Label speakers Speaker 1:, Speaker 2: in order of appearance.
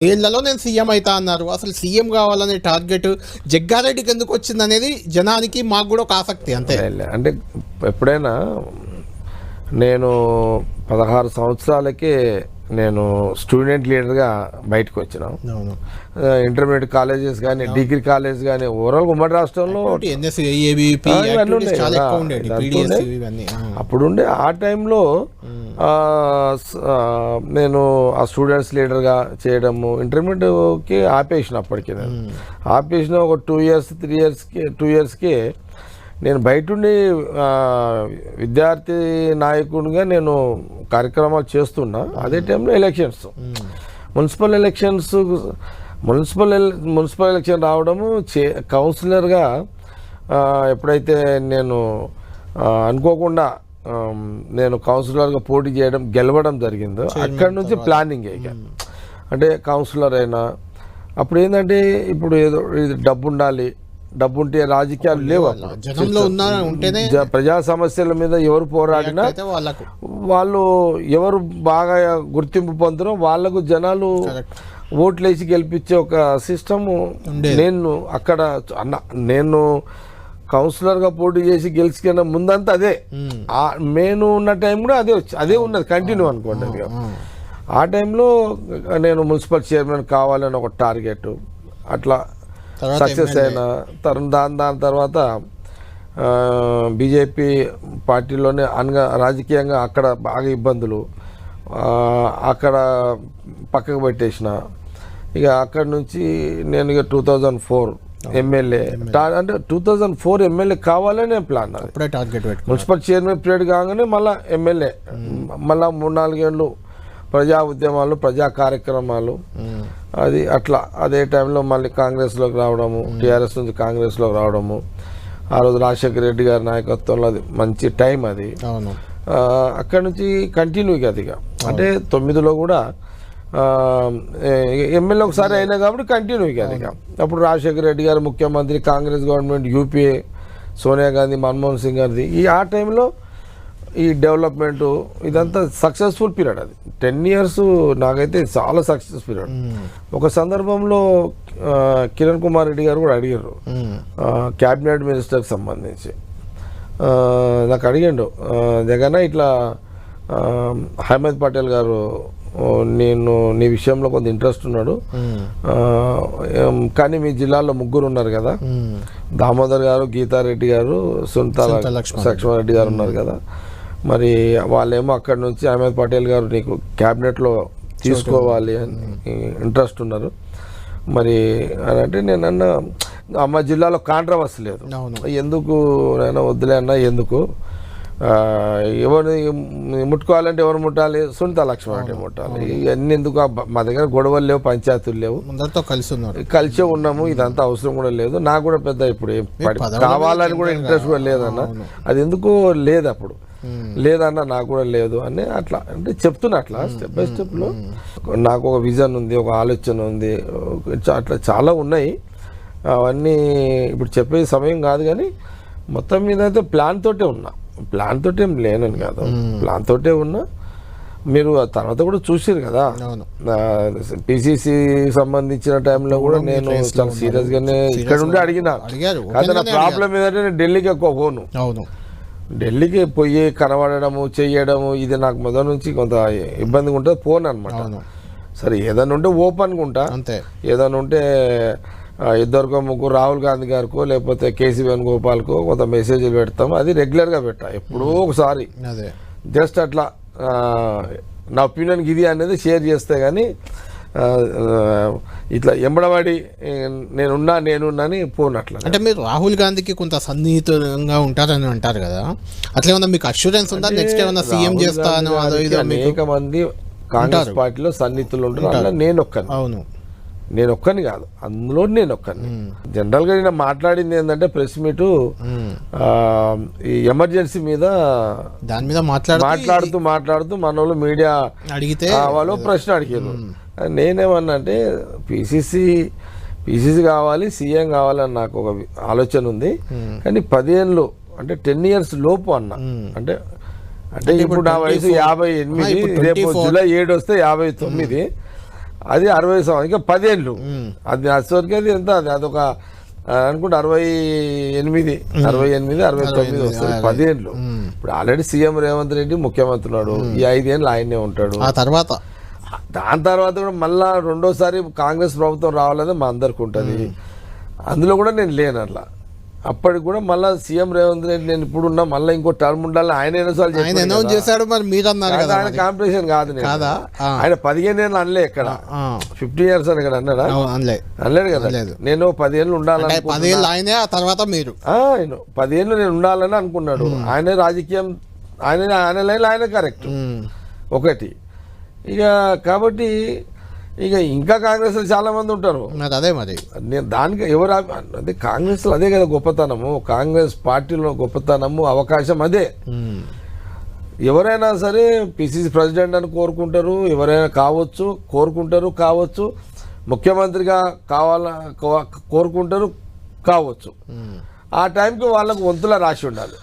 Speaker 1: ఏళ్లలో నేను సీఎం అవుతా అన్నారు. అసలు సీఎం కావాలనే టార్గెట్ జగ్గారెడ్డికి ఎందుకు వచ్చింది అనేది జనానికి మాకు కూడా ఒక ఆసక్తి అంతే.
Speaker 2: అంటే ఎప్పుడైనా నేను 16 సంవత్సరాలకే నేను స్టూడెంట్ లీడర్గా బయటకు వచ్చినాం. ఇంటర్మీడియట్ కాలేజెస్ కానీ డిగ్రీ కాలేజ్ కానీ ఓవరాల్ ఉమ్మడి రాష్ట్రంలో అప్పుడుండే ఆ టైంలో నేను ఆ స్టూడెంట్స్ లీడర్గా చేయడము ఇంటర్మీడియట్కి ఆపేసిన. అప్పటికి నేను ఆపేసిన ఒక 2 ఇయర్స్కి నేను బయటుండి విద్యార్థి నాయకుడిగా నేను కార్యక్రమాలు చేస్తున్నా. అదే టైంలో ఎలక్షన్స్, మున్సిపల్ ఎలక్షన్ రావడము, కౌన్సిలర్గా ఎప్పుడైతే నేను అనుకోకుండా నేను కౌన్సిలర్గా పోటీ చేయడం గెలవడం జరిగిందో అక్కడి నుంచి ప్లానింగ్ ఇక అంటే కౌన్సిలర్ అయినా అప్పుడు ఏంటంటే ఇప్పుడు ఏదో డబ్బు ఉండాలి, డబ్బు ఉంటే రాజకీయాలు లేవు. ప్రజా సమస్యల మీద ఎవరు పోరాడినా వాళ్ళు ఎవరు బాగా గుర్తింపు పొందరో వాళ్లకు జనాలు ఓట్లు వేసి గెలిపించే ఒక సిస్టమ్ నేను అక్కడ నేను కౌన్సిలర్గా పోటీ చేసి గెలుచుకున్న ముందంతా అదే. నేను ఉన్న టైం కూడా అదే ఉన్నది, కంటిన్యూ అనుకోండి. అది ఆ టైంలో నేను మున్సిపల్ చైర్మన్ కావాలని ఒక టార్గెట్, అట్లా సక్సెస్ అయినా దాని తర్వాత బీజేపీ పార్టీలోనే రాజకీయంగా అక్కడ బాగా ఇబ్బందులు, అక్కడ పక్కకు పెట్టేసిన. ఇక అక్కడి నుంచి నేను ఇక 2004 ఎమ్మెల్యే అంటే 2004 ఎమ్మెల్యే కావాలనే ప్లాన్. మున్సిపల్ చైర్మన్ పీరియడ్ కాగానే మళ్ళీ ఎమ్మెల్యే, మళ్ళీ 3-4 ఏళ్ళు ప్రజా ఉద్యమాలు, ప్రజా కార్యక్రమాలు, అది అట్లా. అదే టైంలో మళ్ళీ కాంగ్రెస్లోకి రావడము, టీఆర్ఎస్ నుంచి కాంగ్రెస్లోకి రావడము. ఆ రోజు రాజశేఖర రెడ్డి గారి నాయకత్వంలో అది మంచి టైం అది. అక్కడి నుంచి కంటిన్యూ అది. అంటే 9లో కూడా ఎమ్మెల్యే ఒకసారి అయినా కాబట్టి కంటిన్యూ అది. అప్పుడు రాజశేఖర రెడ్డి గారు ముఖ్యమంత్రి, కాంగ్రెస్ గవర్నమెంట్, యూపీఏ, సోనియా గాంధీ, మన్మోహన్ సింగ్ గారిది. ఆ టైంలో ఈ డెవలప్మెంట్ ఇదంతా సక్సెస్ఫుల్ పీరియడ్. అది 10 ఇయర్స్ నాకైతే చాలా సక్సెస్ పీరియడ్. ఒక సందర్భంలో కిరణ్ కుమార్ రెడ్డి గారు కూడా అడిగారు క్యాబినెట్ మినిస్టర్కి సంబంధించి. నాకు అడిగాడు, జగన్ ఇట్లా అహ్మద్ పటేల్ గారు నేను నీ విషయంలో కొంత ఇంట్రెస్ట్ ఉన్నాడు, కానీ మీ జిల్లాలో 3 ఉన్నారు కదా, దామోదర్ గారు, గీతారెడ్డి గారు, సునీత లక్ష్మారెడ్డి గారు ఉన్నారు కదా, మరి వాళ్ళేమో అక్కడి నుంచి అహ్మద్ పటేల్ గారు నీకు క్యాబినెట్లో తీసుకోవాలి అని ఇంట్రెస్ట్ ఉన్నారు మరి అని అంటే, నేనన్నా మా జిల్లాలో కాంట్రవర్సీ లేదు, ఎందుకు నేను వద్దులే అన్నా, ఎందుకు ఎవరు ముట్టుకోవాలంటే ఎవరు ముట్టాలి, సునీత లక్ష్మారెడ్డి ముట్టాలి, ఇవన్నీ ఎందుకు, మా దగ్గర గొడవలు లేవు, పంచాయతీలు లేవు, కలిసే ఉన్నాము, ఇదంతా అవసరం కూడా లేదు, నాకు కూడా పెద్ద ఇప్పుడు కావాలని కూడా ఇంట్రెస్ట్ కూడా లేదన్న, అది ఎందుకు లేదు అప్పుడు లేదన్న, నాకు కూడా లేదు అని అట్లా అంటే చెప్తున్నా. అట్లా స్టెప్ బై స్టెప్లో నాకు ఒక విజన్ ఉంది, ఒక ఆలోచన ఉంది, అట్లా చాలా ఉన్నాయి. అవన్నీ ఇప్పుడు చెప్పే సమయం కాదు, కానీ మొత్తం మీద అయితే ప్లాన్ తోటే ఉన్నా, ప్లాన్ తోటే ఏం లేనని కాదు, ప్లాన్ తోటే ఉన్నా. మీరు తర్వాత కూడా చూసారు కదా, పిసిసి సంబంధించిన టైంలో కూడా నేను చాలా సీరియస్ గానే ఇక్కడ ఉండి అడిగినా. కానీ నా ప్రాబ్లం ఏంటంటే నేను ఢిల్లీకి ఎక్కువ పోను. ఢిల్లీకి పోయి కనబడము చేయడము ఇది నాకు మొదటి నుంచి కొంత ఇబ్బందిగా ఉంటుంది, పోను అనమాట. సరే ఏదైనా ఉంటే ఓపెన్గా ఉంటా, ఏదైనా ఉంటే 2-3 రాహుల్ గాంధీ గారికో లేకపోతే కేసీ వేణుగోపాల్కో కొంత మెసేజ్లు పెడతాము, అది రెగ్యులర్గా పెట్టా, ఎప్పుడో ఒకసారి జస్ట్ అట్లా నా ఒపీనియన్కి ఇది అనేది షేర్ చేస్తే. కానీ ఇట్లా ఎంబడవాడి నేనున్నాని పోనట్లా.
Speaker 1: అంటే మీరు రాహుల్ గాంధీకి కొంత సన్నిహితంగా ఉంటారని అంటారు కదా, అట్లా ఏమన్నా మీకు అష్యూరెన్స్ ఉందా నెక్స్ట్ ఏమన్నా సీఎం చేస్తాను?
Speaker 2: అనేక మంది కాంగ్రెస్ పార్టీలో సన్నిహితులు ఉంటారు, అలా నేను ఒక్కని కాదు, అందులో నేను ఒక్కని. జనరల్గా నేను మాట్లాడింది ఏంటంటే ప్రెస్ మీట్ ఈ ఎమర్జెన్సీ మీద
Speaker 1: దాని మీద
Speaker 2: మాట్లాడుతూ మన వాళ్ళు మీడియా అడిగితే వాళ్ళు ప్రశ్న అడిగారు. నేనేమన్నా అంటే పిసిసి కావాలి, సీఎం కావాలని నాకు ఒక ఆలోచన ఉంది, కానీ 10 ఏళ్ళు అంటే 10 ఇయర్స్ లోపు అన్న. అంటే ఇప్పుడు నా వయసు 58, రేపు జూలై 7 వస్తే 59. అది 60 సంవత్సరం ఇంకా 10 ఏళ్ళు. అది అసలుకి అది ఎంత అది అదొక అనుకుంటే 68 69 వస్తుంది 10 ఏళ్ళు. ఇప్పుడు ఆల్రెడీ సీఎం రేవంత్ రెడ్డి ముఖ్యమంత్రి ఉన్నాడు, ఈ 5 ఏళ్ళు ఆయనే ఉంటాడు.
Speaker 1: ఆ తర్వాత
Speaker 2: దాని తర్వాత కూడా మళ్ళా రెండోసారి కాంగ్రెస్ ప్రభుత్వం రావాలని మా అందరికి ఉంటుంది. అందులో కూడా నేను లేను అట్లా. అప్పటికి కూడా మళ్ళీ సీఎం రేవంత్ రెడ్డి నేను ఇప్పుడున్నా మళ్ళీ ఇంకో టర్మ్ ఉండాలని ఆయన ఎన్నోసార్లు
Speaker 1: చేశాడు. మరి మీరు అన్నారు కదా
Speaker 2: ఆయన కాంపిటీషన్ కాదు
Speaker 1: కాదా?
Speaker 2: ఆయన 15 ఏళ్ళు అనలే ఇక్కడ 50 years అని ఇక్కడ అన్నాడా? అనలేడు కదా. నేను 10 ఏళ్ళు ఉండాలని
Speaker 1: 10 ఏళ్ళు ఆయనే, ఆ తర్వాత మీరు
Speaker 2: 10 ఏళ్ళు నేను ఉండాలని అనుకున్నాడు. ఆయనే రాజకీయం ఆయన లైన్ ఆయన కరెక్ట్ ఒకటి. ఇక కాబట్టి ఇక ఇంకా కాంగ్రెస్ చాలా మంది ఉంటారు.
Speaker 1: అదే మరి
Speaker 2: నేను దానికి ఎవరు అదే కాంగ్రెస్ అదే కదా గొప్పతనము, కాంగ్రెస్ పార్టీలో గొప్పతనము అవకాశం అదే. ఎవరైనా సరే పిసిసి ప్రెసిడెంట్ అని కోరుకుంటారు, ఎవరైనా కావచ్చు, ముఖ్యమంత్రిగా కోరుకుంటారు కావచ్చు. ఆ టైంకి వాళ్ళకు వంతుల రాసి ఉండాలి.